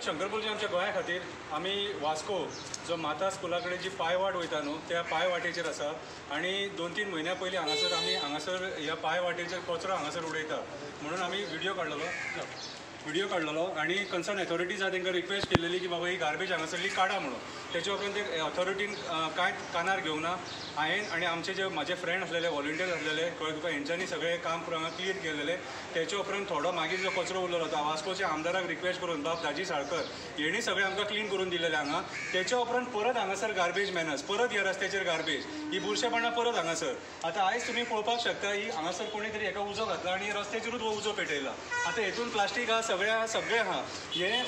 शंकरपूरजी आमच्या गोंया खातीर आमी वास्को जो माता स्कुला कडेन जी पायवाट वयता न्हू त्या पायवाटेचेर आसा आनी 2-3 म्हयन्या पयलीं हांगासर ह्या पायवाटेचेर कचरो हांगासर उडयता म्हणून आमी व्हिडिओ काडलेलो आनी कन्सर्न अथॉरिटीज आहा तांकां रिक्वेस्ट केल्लेली की बाबा ही गार्बेज हांगासरली काडा म्हणून. तेच्या उपरांत ते अथॉरिटीन कांय कानार घेवना. हांवें आनी आमचे जे म्हाजे फ्रेंड आसलेले वॉलंटियर्स आसलेले कळ्ळें तुका हेंच्यांनी सगळें काम क्लियर केलेलें. तेच्या उपरांत थोडो मागीर जो कचरो उरलेलो तो वास्कोच्या आमदाराक रिक्वेस्ट करून बाब दाजी साळकर हेणी सगळें आमकां क्लीन करून दिलेलें हांगा. तेच्या उपरांत परत हांगासर गार्बेज मॅनर्स परत ह्या रस्त्याचेर गार्बेज ही बुरशेपणां परत हांगासर. आतां आयज तुमी पळोवपाक शकता ही हांगासर कोणी तरी हेका उजो घातला आनी रस्त्याचेरूच हो उजो पेटयला. आतां हेतून प्लास्टीक आहा सगळें आहा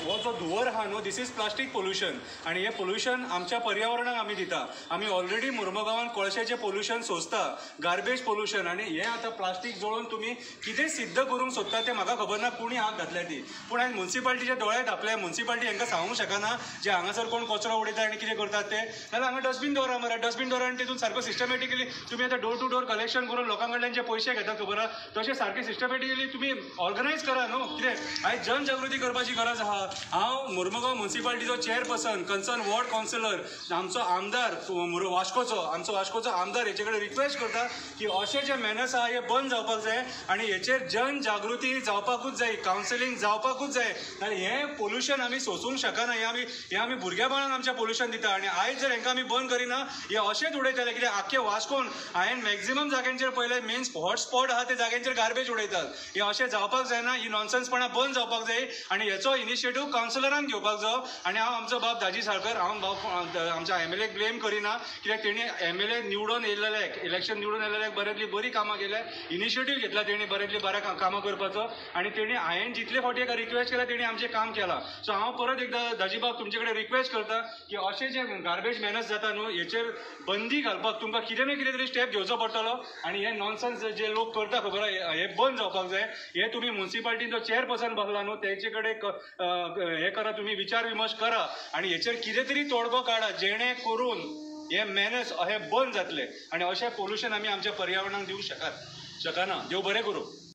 हो जो धुंवर आहा न्हू दिस इज प्लास्टीक पोल्युशन आनी हे पोल्युशन आमच्या पर्यावरणाक आमी दिता. आमी ऑलरेडी मुर्मगांवान कोळशाचें पोल्युशन सोंसता गार्बेज पोल्युशन आनी हें आतां प्लास्टीक जळोवन तुमी कितें सिद्ध करूंक सोदता तें म्हाका खबर ना कोणी हात घातल्या ती. पूण हांवें म्युन्सिपाल्टीचे दोळे धापले. म्युन्सिपाल्टी हांकां सांगूंक शकना जे हांगासर कोण कचरो उडयता आनी कितें करतात ते. नाल्यार हांगा डस्टबीन दवरा मरे. डस्टबीन दवरा आनी तितून सारको सिस्टमॅटिकली तुमी आतां डोर टू डोर कलेक्शन करून लोकां कडल्यान जे पयशे घेतात खबर आहा तशें सारकें सिस्टमॅटिकली तुमी ऑर्गनायज करा न्हू. कितें आयज जनजागृती करपाची गरज आहा. हांव Mormugao म्युन्सिपाल्टीचो chairperson concern ward councillor आमचो आमदार आमचो वास्कोचो आमदार हेचे कडेन रिक्वेस्ट करता की अशे जे मॅनर्स आहा हे बंद जावपाक जाय आनी हेचेर जनजागृती जावपाकूच जाय कावन्सिलींग जावपाकूच जाय. नाल्यार हें पोल्युशन आमी सोंसूंक शकना. हे आमी भुरग्या बाळांक आमच्या पोल्युशन दिता आनी आयज जर हेंकां आमी बंद करिना हे अशेंच उडयतले. कित्याक आख्खे वास्कोन हांवें मॅक्झिमम जाग्यांचेर पळयलें मेन हॉटस्पॉट आहा ते जाग्यांचेर गार्बेज उडयतात. हे अशें जावपाक जायना. ही नॉनसन्सपणां बंद जावपाक जाय आनी हेचो इनिशिएटीव कावन्सिलरान घेवपाक जायो. आनी हांव आमचो बाब दाजी साळकर हांव आमच्या एमएलएक ब्लेम करिना कित्याक तेणी एमएलए निवडून येयलेल्याक इलेक्शन निवडून येयलेल्याक बऱ्यांतली बरी कामां केल्या. इनिशिएटीव घेतला तेणी बऱ्यांतली बऱ्या कामां करपाचो आनी तेणी हांवें जितले फावटी एका रिक्वेस्ट केला तेणी आमचें काम केलां. सो हांव परत एकदां दाजी बाब तुमचे कडेन रिक्वेस्ट करता की अशें जे गार्बेज मॅनर्स जाता न्हू हेचेर बंदी घालपाक तुमकां कितें ना कितें तरी स्टेप घेवचो पडटलो आनी हे नॉनसन्स जे लोक करता खबर आहा हे बंद जावपाक जाय. हे तुमी म्युन्सिपाल्टीचो चेअरपर्सन बसला न्हू तेचे कडेन हे करा तुमी विचार विमर्श करा आनी हेचेर कितें तरी तोडगो काडा जेणे करून हे मॅनर्स हे बंद जातले आनी अशें पोल्युशन आमी आमच्या पर्यावरणाक दिवंक शकना. देव बरें करूं.